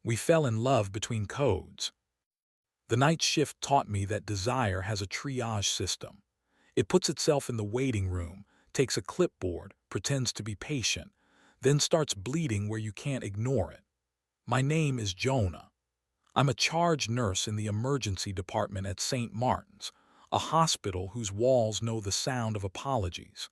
We fell in love between codes. The night shift taught me that desire has a triage system. It puts itself in the waiting room, takes a clipboard, pretends to be patient, then starts bleeding where you can't ignore it. My name is Jonah. I'm a charge nurse in the emergency department at St. Martin's, a hospital whose walls know the sound of apologies.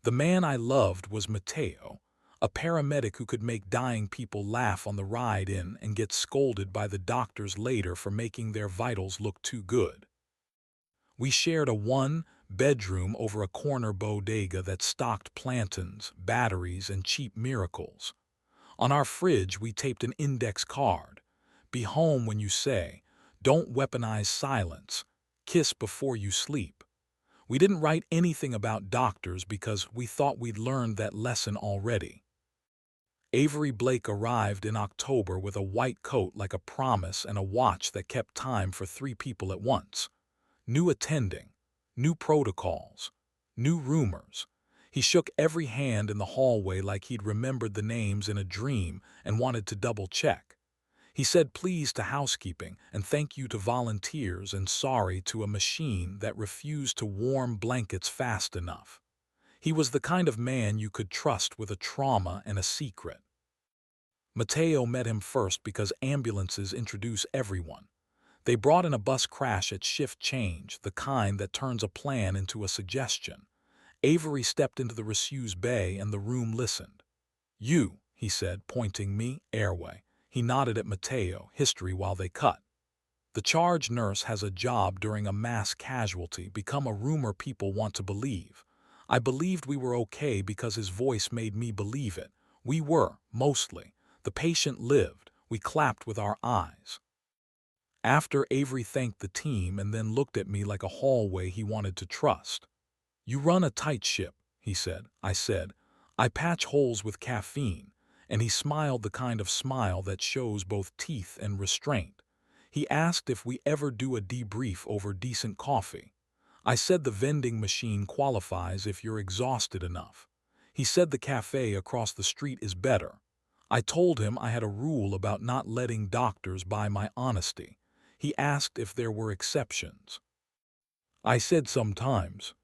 The man I loved was Matteo, a paramedic who could make dying people laugh on the ride in and get scolded by the doctors later for making their vitals look too good. We shared a one-bedroom over a corner bodega that stocked plantains, batteries, and cheap miracles. On our fridge, we taped an index card. Be home when you say, don't weaponize silence, kiss before you sleep. We didn't write anything about doctors because we thought we'd learned that lesson already. Avery Blake arrived in October with a white coat like a promise and a watch that kept time for 3 people at once. New attending, new protocols, new rumors. He shook every hand in the hallway like he'd remembered the names in a dream and wanted to double-check. He said please to housekeeping and thank you to volunteers and sorry to a machine that refused to warm blankets fast enough. He was the kind of man you could trust with a trauma and a secret. Matteo met him first because ambulances introduce everyone. They brought in a bus crash at shift change, the kind that turns a plan into a suggestion. Avery stepped into the Ressue's bay and the room listened. You, he said, pointing me, airway. He nodded at Matteo, history while they cut. The charge nurse has a job during a mass casualty, become a rumor people want to believe. I believed we were okay because his voice made me believe it. We were, mostly. The patient lived. We clapped with our eyes. After, Avery thanked the team and then looked at me like a hallway he wanted to trust. You run a tight ship, he said. I said, I patch holes with caffeine, and he smiled the kind of smile that shows both teeth and restraint. He asked if we ever do a debrief over decent coffee. I said the vending machine qualifies if you're exhausted enough. He said the cafe across the street is better. I told him I had a rule about not letting doctors buy my honesty. He asked if there were exceptions. I said sometimes.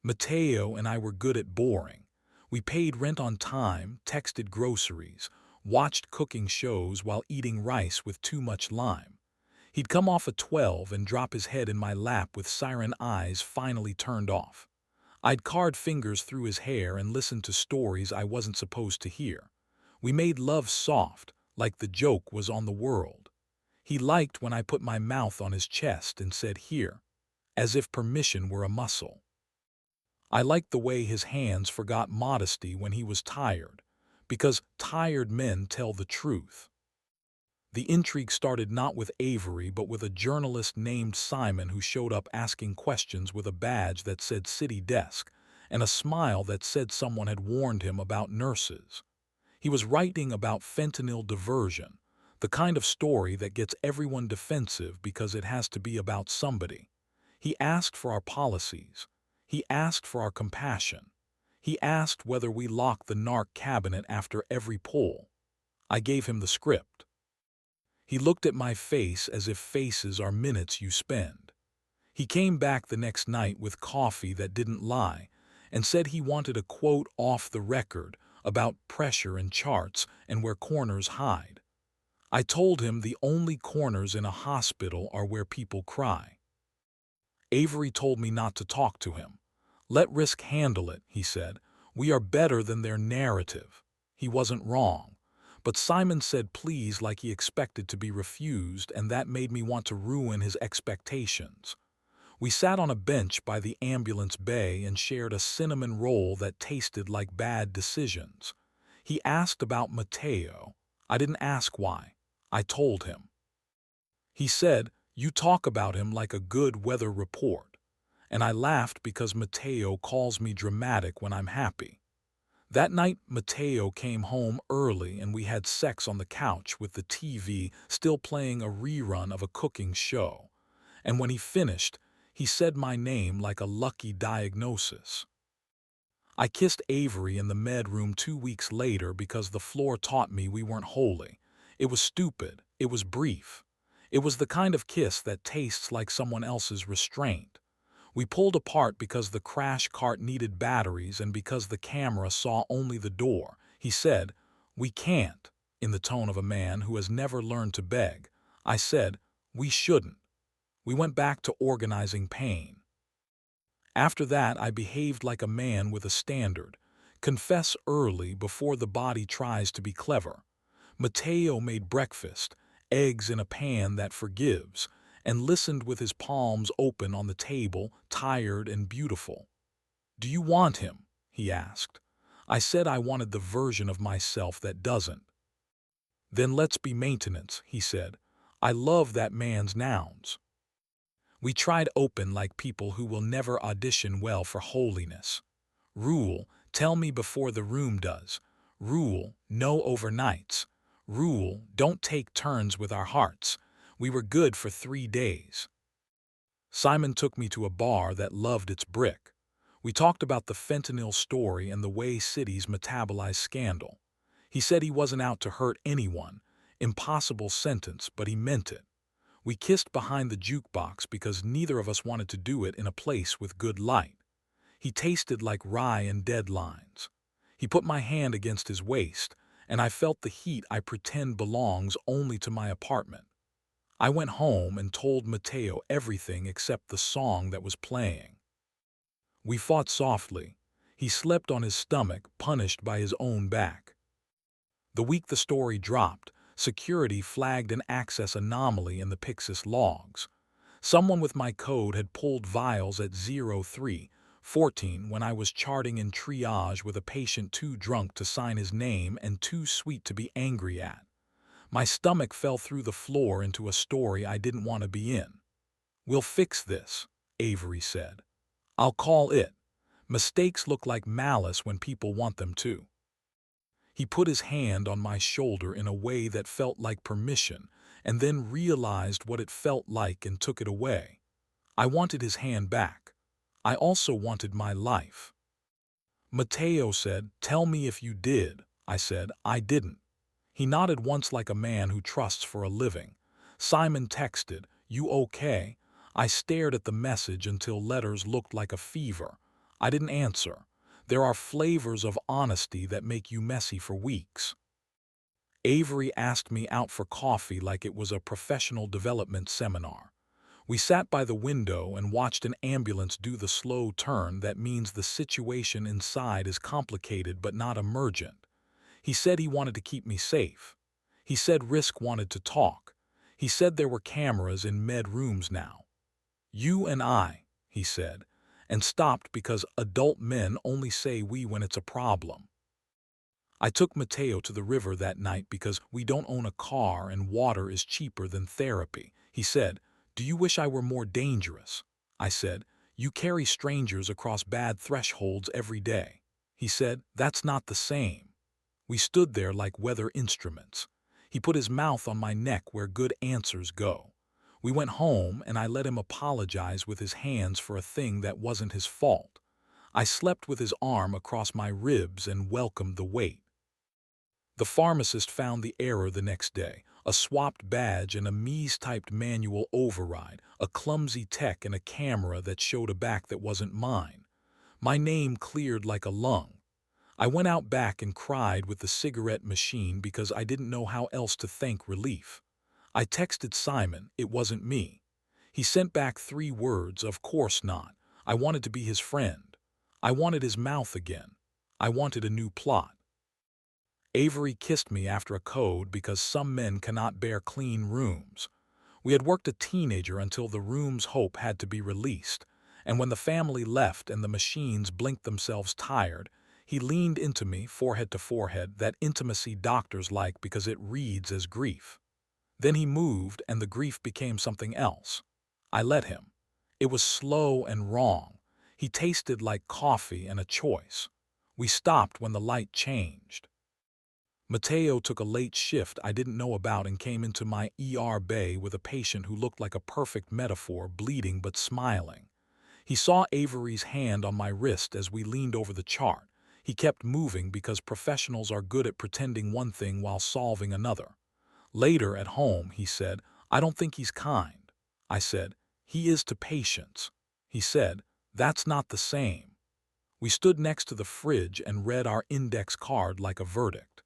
Matteo and I were good at boring. We paid rent on time, texted groceries, watched cooking shows while eating rice with too much lime. He'd come off at 12 and drop his head in my lap with siren eyes finally turned off. I'd card fingers through his hair and listen to stories I wasn't supposed to hear. We made love soft, like the joke was on the world. He liked when I put my mouth on his chest and said here, as if permission were a muscle. I liked the way his hands forgot modesty when he was tired, because tired men tell the truth. The intrigue started not with Avery but with a journalist named Simon who showed up asking questions with a badge that said city desk and a smile that said someone had warned him about nurses. He was writing about fentanyl diversion, the kind of story that gets everyone defensive because it has to be about somebody. He asked for our policies. He asked for our compassion. He asked whether we lock the narc cabinet after every poll. I gave him the script. He looked at my face as if faces are minutes you spend. He came back the next night with coffee that didn't lie and said he wanted a quote off the record about pressure and charts and where corners hide. I told him the only corners in a hospital are where people cry. Avery told me not to talk to him. Let risk handle it, he said. We are better than their narrative. He wasn't wrong. But Simon said please like he expected to be refused, and that made me want to ruin his expectations. We sat on a bench by the ambulance bay and shared a cinnamon roll that tasted like bad decisions. He asked about Matteo. I didn't ask why. I told him. He said, you talk about him like a good weather report. And I laughed because Matteo calls me dramatic when I'm happy. That night, Matteo came home early and we had sex on the couch with the TV still playing a rerun of a cooking show. And when he finished, he said my name like a lucky diagnosis. I kissed Avery in the med room 2 weeks later because the floor taught me we weren't holy. It was stupid. It was brief. It was the kind of kiss that tastes like someone else's restraint. We pulled apart because the crash cart needed batteries and because the camera saw only the door. He said, "We can't," in the tone of a man who has never learned to beg. I said, "We shouldn't." We went back to organizing pain. After that, I behaved like a man with a standard. Confess early before the body tries to be clever. Mateo made breakfast, eggs in a pan that forgives, and listened with his palms open on the table, tired and beautiful. "Do you want him?" he asked. I said I wanted the version of myself that doesn't. "Then let's be maintenance," he said. I love that man's nouns. We tried open like people who will never audition well for holiness. Rule, tell me before the room does. Rule, no overnights. Rule, don't take turns with our hearts. We were good for 3 days. Simon took me to a bar that loved its brick. We talked about the fentanyl story and the way cities metabolize scandal. He said he wasn't out to hurt anyone. Impossible sentence, but he meant it. We kissed behind the jukebox because neither of us wanted to do it in a place with good light. He tasted like rye and deadlines. He put my hand against his waist, and I felt the heat I pretend belongs only to my apartment. I went home and told Mateo everything except the song that was playing. We fought softly. He slept on his stomach, punished by his own back. The week the story dropped, security flagged an access anomaly in the Pixis logs. Someone with my code had pulled vials at 03:14 when I was charting in triage with a patient too drunk to sign his name and too sweet to be angry at. My stomach fell through the floor into a story I didn't want to be in. "We'll fix this," Avery said. "I'll call it. Mistakes look like malice when people want them to." He put his hand on my shoulder in a way that felt like permission, and then realized what it felt like and took it away. I wanted his hand back. I also wanted my life. Mateo said, "Tell me if you did." I said, "I didn't." He nodded once like a man who trusts for a living. Simon texted, "You okay?" I stared at the message until letters looked like a fever. I didn't answer. There are flavors of honesty that make you messy for weeks. Avery asked me out for coffee like it was a professional development seminar. We sat by the window and watched an ambulance do the slow turn that means the situation inside is complicated but not emergent. He said he wanted to keep me safe. He said Risk wanted to talk. He said there were cameras in med rooms now. "You and I," he said, and stopped because adult men only say we when it's a problem. I took Mateo to the river that night because we don't own a car and water is cheaper than therapy. He said, "Do you wish I were more dangerous?" I said, "You carry strangers across bad thresholds every day." He said, "That's not the same." We stood there like weather instruments. He put his mouth on my neck where good answers go. We went home and I let him apologize with his hands for a thing that wasn't his fault. I slept with his arm across my ribs and welcomed the weight. The pharmacist found the error the next day, a swapped badge and a Mies-typed manual override, a clumsy tech and a camera that showed a back that wasn't mine. My name cleared like a lung. I went out back and cried with the cigarette machine because I didn't know how else to thank relief. I texted Simon, it wasn't me. He sent back 3 words, of course not. I wanted to be his friend. I wanted his mouth again. I wanted a new plot. Avery kissed me after a code because some men cannot bear clean rooms. We had worked a teenager until the room's hope had to be released, and when the family left and the machines blinked themselves tired, he leaned into me, forehead to forehead, that intimacy doctors like because it reads as grief. Then he moved and the grief became something else. I let him. It was slow and wrong. He tasted like coffee and a choice. We stopped when the light changed. Mateo took a late shift I didn't know about and came into my ER bay with a patient who looked like a perfect metaphor, bleeding but smiling. He saw Avery's hand on my wrist as we leaned over the chart. He kept moving because professionals are good at pretending one thing while solving another. Later at home, he said, "I don't think he's kind." I said, "He is to patience." He said, "That's not the same." We stood next to the fridge and read our index card like a verdict.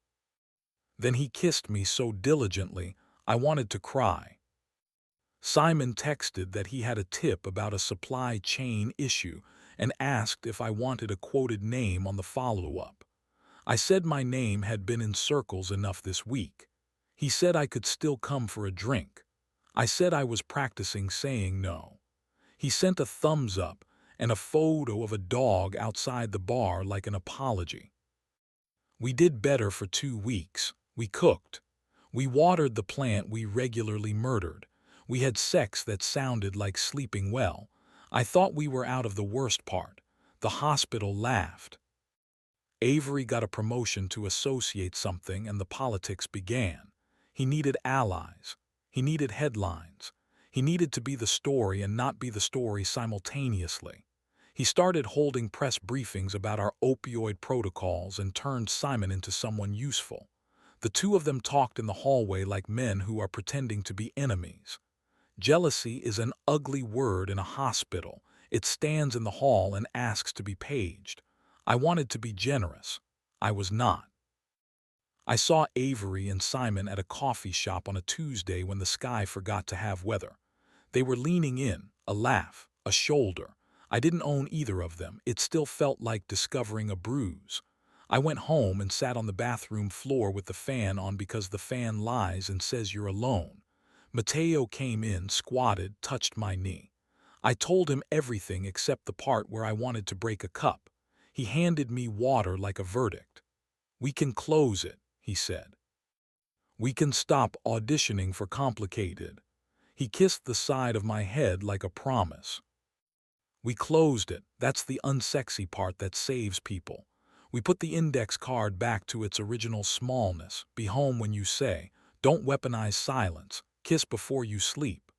Then he kissed me so diligently, I wanted to cry. Simon texted that he had a tip about a supply chain issue and asked if I wanted a quoted name on the follow-up. I said my name had been in circles enough this week. He said I could still come for a drink. I said I was practicing saying no. He sent a thumbs up and a photo of a dog outside the bar like an apology. We did better for 2 weeks. We cooked. We watered the plant we regularly murdered. We had sex that sounded like sleeping well. I thought we were out of the worst part. The hospital laughed. Avery got a promotion to associate something and the politics began. He needed allies. He needed headlines. He needed to be the story and not be the story simultaneously. He started holding press briefings about our opioid protocols and turned Simon into someone useful. The two of them talked in the hallway like men who are pretending to be enemies. Jealousy is an ugly word in a hospital. It stands in the hall and asks to be paged. I wanted to be generous. I was not. I saw Avery and Simon at a coffee shop on a Tuesday when the sky forgot to have weather. They were leaning in, a laugh, a shoulder. I didn't own either of them. It still felt like discovering a bruise. I went home and sat on the bathroom floor with the fan on because the fan lies and says you're alone. Mateo came in, squatted, touched my knee. I told him everything except the part where I wanted to break a cup. He handed me water like a verdict. "We can close it," he said. "We can stop auditioning for complicated." He kissed the side of my head like a promise. We closed it. That's the unsexy part that saves people. We put the index card back to its original smallness. Be home when you say. Don't weaponize silence. Kiss before you sleep.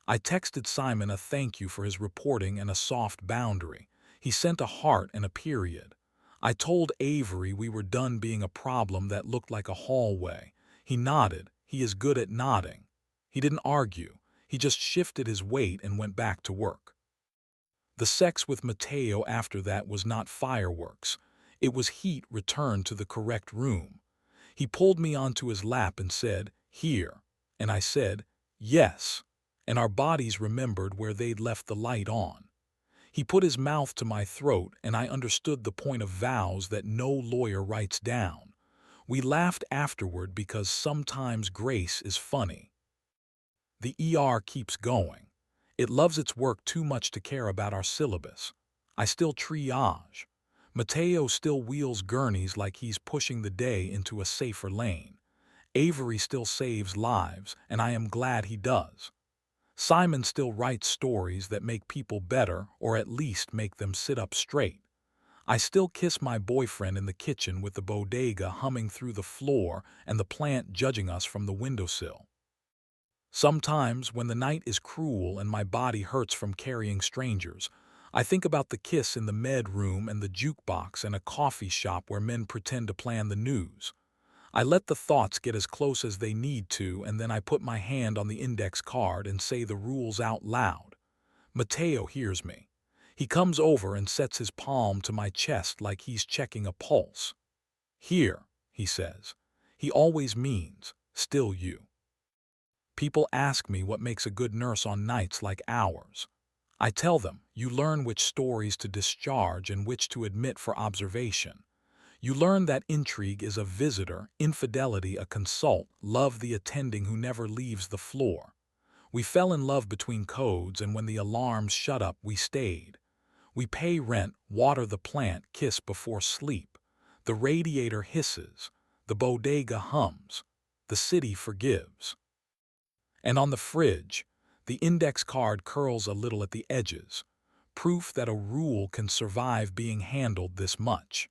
I texted Simon a thank you for his reporting and a soft boundary. He sent a heart and a period. I told Avery we were done being a problem that looked like a hallway. He nodded. He is good at nodding. He didn't argue. He just shifted his weight and went back to work. The sex with Mateo after that was not fireworks. It was heat returned to the correct room. He pulled me onto his lap and said, "Here." And I said, "Yes." And our bodies remembered where they'd left the light on. He put his mouth to my throat and I understood the point of vows that no lawyer writes down. We laughed afterward because sometimes grace is funny. The ER keeps going. It loves its work too much to care about our syllabus. I still triage. Mateo still wheels gurneys like he's pushing the day into a safer lane. Avery still saves lives, and I am glad he does. Simon still writes stories that make people better or at least make them sit up straight. I still kiss my boyfriend in the kitchen with the bodega humming through the floor and the plant judging us from the windowsill. Sometimes, when the night is cruel and my body hurts from carrying strangers, I think about the kiss in the med room and the jukebox and a coffee shop where men pretend to plan the news. I let the thoughts get as close as they need to, and then I put my hand on the index card and say the rules out loud. Mateo hears me. He comes over and sets his palm to my chest like he's checking a pulse. "Here," he says. He always means, "Still you." People ask me what makes a good nurse on nights like ours. I tell them, you learn which stories to discharge and which to admit for observation. You learn that intrigue is a visitor, infidelity a consult, love the attending who never leaves the floor. We fell in love between codes, and when the alarms shut up, we stayed. We pay rent, water the plant, kiss before sleep. The radiator hisses. The bodega hums. The city forgives. And on the fridge, the index card curls a little at the edges, proof that a rule can survive being handled this much.